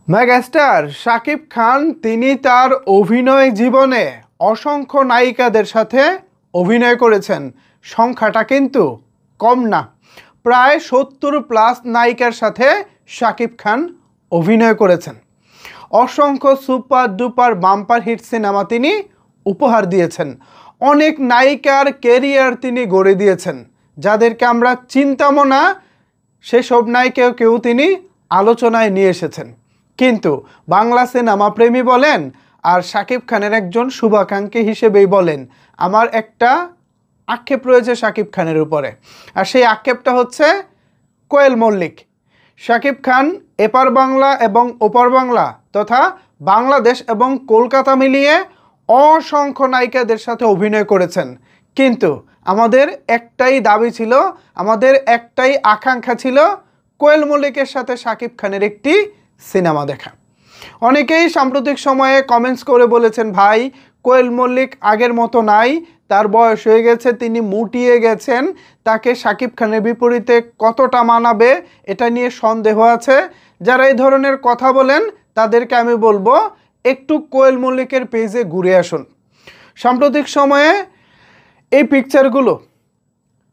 Megastar Shakib Khan তিনি তার অভিনয় জীবনে অসংখ্য নায়িকাদের সাথে অভিনয় করেছেন। সংখ্যাটা কিন্তু কম না, প্রায় 70+ নায়িকার সাথে শাকিব খান অভিনয় করেছেন। অসংখ্য super duper bumper hit cinema তিনি উপহার দিয়েছেন। অনেক নায়িকার কেরিয়ার তিনি গড়ে দিয়েছেন, যাদেরকে আমরা চিন্তামও না সেসব নায়িকাকেও তিনি আলোচনায় নিয়ে এসেছেন। কিন্তু বাংলা সিনেমা প্রেমী বলেন আর শাকিব খানের একজন শুভাকাঙ্ক্ষী হিসেবেই বলেন, আমার একটা আক্ষেপ রয়েছে শাকিব খানের উপরে। আর সেই আক্ষেপটা হচ্ছে কোয়েল মল্লিক। শাকিব খান এপার বাংলা এবং ওপার বাংলা তথা বাংলাদেশ এবং কলকাতা মিলিয়ে অসংখ্য নায়িকাদের সাথে অভিনয় করেছেন, কিন্তু আমাদের একটাই দাবি ছিল, আমাদের একটাই আকাঙ্ক্ষা ছিল কোয়েল মল্লিকের সাথে শাকিব খানের একটি সিনেমা দেখা। অনেকেই সাম্প্রতিক সময়ে কমেন্টস করে বলেছেন, ভাই কোয়েল মল্লিক আগের মতো নাই, তার বয়স হয়ে গেছে, তিনি মুটিয়ে গেছেন, তাকে শাকিব খানের বিপরীতে কতটা মানাবে এটা নিয়ে সন্দেহ আছে। যারা এই ধরনের কথা বলেন তাদেরকে আমি বলবো, একটু কোয়েল মল্লিকের পেজে ঘুরে আসুন। সাম্প্রতিক সময়ে এই পিকচারগুলো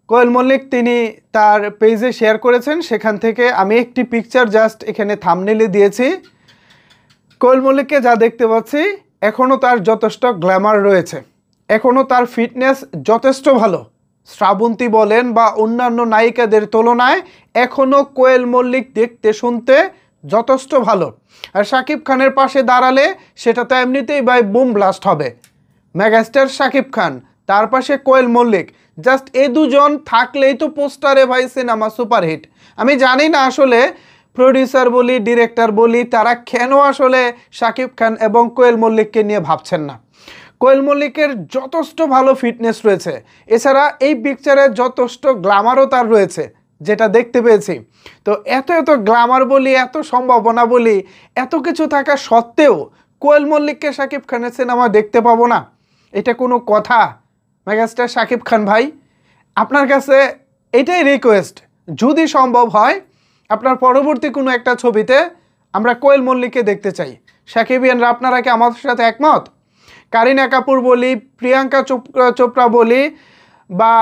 কোয়েল মল্লিক তিনি তার পেজে শেয়ার করেছেন, সেখান থেকে আমি একটি পিকচার জাস্ট এখানে থাম্বনেইলে দিয়েছি। কোয়েল মল্লিককে যা দেখতে পাচ্ছি, এখনও তার যথেষ্ট গ্ল্যামার রয়েছে, এখনও তার ফিটনেস যথেষ্ট ভালো। শ্রাবন্তী বলেন বা অন্যান্য নায়িকাদের তুলনায় এখনও কোয়েল মল্লিক দেখতে শুনতে যথেষ্ট ভালো। আর শাকিব খানের পাশে দাঁড়ালে সেটা তো এমনিতেই ভাই বুম ব্লাস্ট হবে। মেগাস্টার শাকিব খান, তার পাশে কোয়েল মল্লিক, জাস্ট এই দুজন থাকলেই তো পোস্টারে ভাই সিনেমা সুপারহিট। আমি জানি না আসলে প্রডিউসার বলি ডিরেক্টর বলি তারা কেন আসলে শাকিব খান এবং কোয়েল মল্লিককে নিয়ে ভাবছেন না। কোয়েল মল্লিকের যথেষ্ট ভালো ফিটনেস রয়েছে, এছাড়া এই পিকচারে যথেষ্ট গ্ল্যামারও তার রয়েছে যেটা দেখতে পেয়েছি। তো এত এত গ্ল্যামার বলি, এত সম্ভাবনা বলি, এত কিছু থাকা সত্ত্বেও কোয়েল মল্লিককে শাকিব খানের সিনেমা দেখতে পাবো না, এটা কোনো কথা? মেগাস্টার শাকিব খান ভাই, আপনার কাছে এটাই রিকোয়েস্ট, যদি সম্ভব হয় আপনার পরবর্তী কোনো একটা ছবিতে আমরা কোয়েল মল্লিককে দেখতে চাই। শাকিবিয়ানরা আপনারা কি আমাদের সাথে একমত? কারিনা কাপুর বলি, প্রিয়াঙ্কা চোপড়া বলি, বা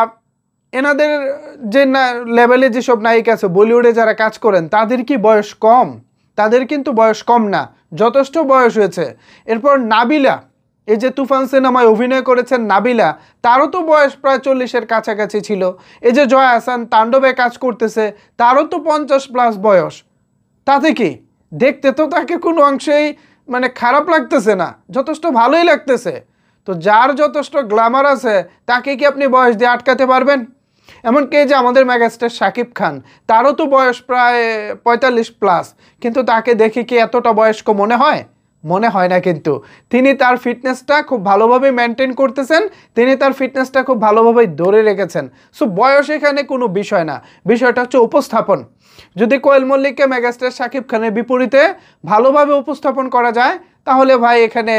এনাদের যে লেভেলে যেসব নায়িকা আছে বলিউডে যারা কাজ করেন, তাদের কি বয়স কম? তাদের কিন্তু বয়স কম না, যথেষ্ট বয়স হয়েছে। এরপর নাবিলা, এই যে তুফান সিনেমায় অভিনয় করেছেন নাবিলা, তারও তো বয়স প্রায় 40-এর কাছাকাছি ছিল। এই যে জয়া আহসান তাণ্ডবে কাজ করতেছে, তারও তো 50+ বয়স। তাতে কি দেখতে তো তাকে কোনো অংশেই মানে খারাপ লাগতেছে না, যথেষ্ট ভালোই লাগতেছে। তো যার যথেষ্ট গ্ল্যামার আছে তাকে কি আপনি বয়স দিয়ে আটকাতে পারবেন? এমনকি যে আমাদের মেগাস্টার শাকিব খান, তারও তো বয়স প্রায় 45+, কিন্তু তাকে দেখে কি এতটা বয়স্ক মনে হয়? মনে হয় না। কিন্তু তিনি তার ফিটনেসটা খুব ভালোভাবে মেনটেন করতেছেন, তিনি তার ফিটনেসটা খুব ভালোভাবে ধরে রেখেছেন। সো বয়স এখানে কোনো বিষয় না, বিষয়টা হচ্ছে উপস্থাপন। যদি কোয়েল মল্লিককে মেগাস্টার শাকিব খানের বিপরীতে ভালোভাবে উপস্থাপন করা যায়, তাহলে ভাই এখানে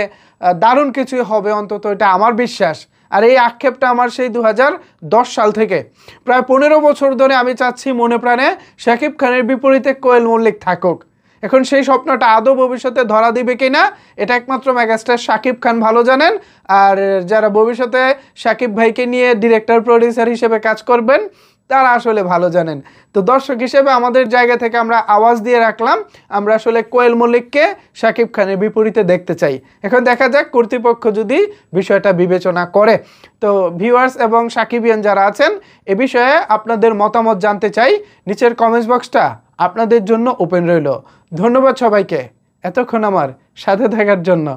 দারুণ কিছুই হবে, অন্তত এটা আমার বিশ্বাস। আর এই আক্ষেপটা আমার সেই 2010 সাল থেকে, প্রায় 15 বছর ধরে আমি চাচ্ছি মনে প্রাণে শাকিব খানের বিপরীতে কোয়েল মল্লিক থাকুক। এখন সেই স্বপ্নটা আদৌ ভবিষ্যতে ধরা দিবে কিনা এটা একমাত্র মেগাস্টার শাকিব খান ভালো জানেন। আর যারা ভবিষ্যতে শাকিব ভাইকে নিয়ে ডিরেক্টর প্রডিউসার হিসেবে কাজ করবেন তারা আসলে ভালো জানেন। তো দর্শক হিসেবে আমাদের জায়গা থেকে আমরা আওয়াজ দিয়ে রাখলাম, আমরা আসলে কোয়েল মল্লিককে শাকিব খানের বিপরীতে দেখতে চাই। এখন দেখা যাক কর্তৃপক্ষ যদি বিষয়টা বিবেচনা করে। তো ভিউয়ার্স এবং শাকিবিয়ান যারা আছেন, এ বিষয়ে আপনাদের মতামত জানতে চাই, নিচের কমেন্টস বক্সটা আপনাদের জন্য ওপেন রইল। ধন্যবাদ সবাইকে এতক্ষণ আমার সাথে থাকার জন্য।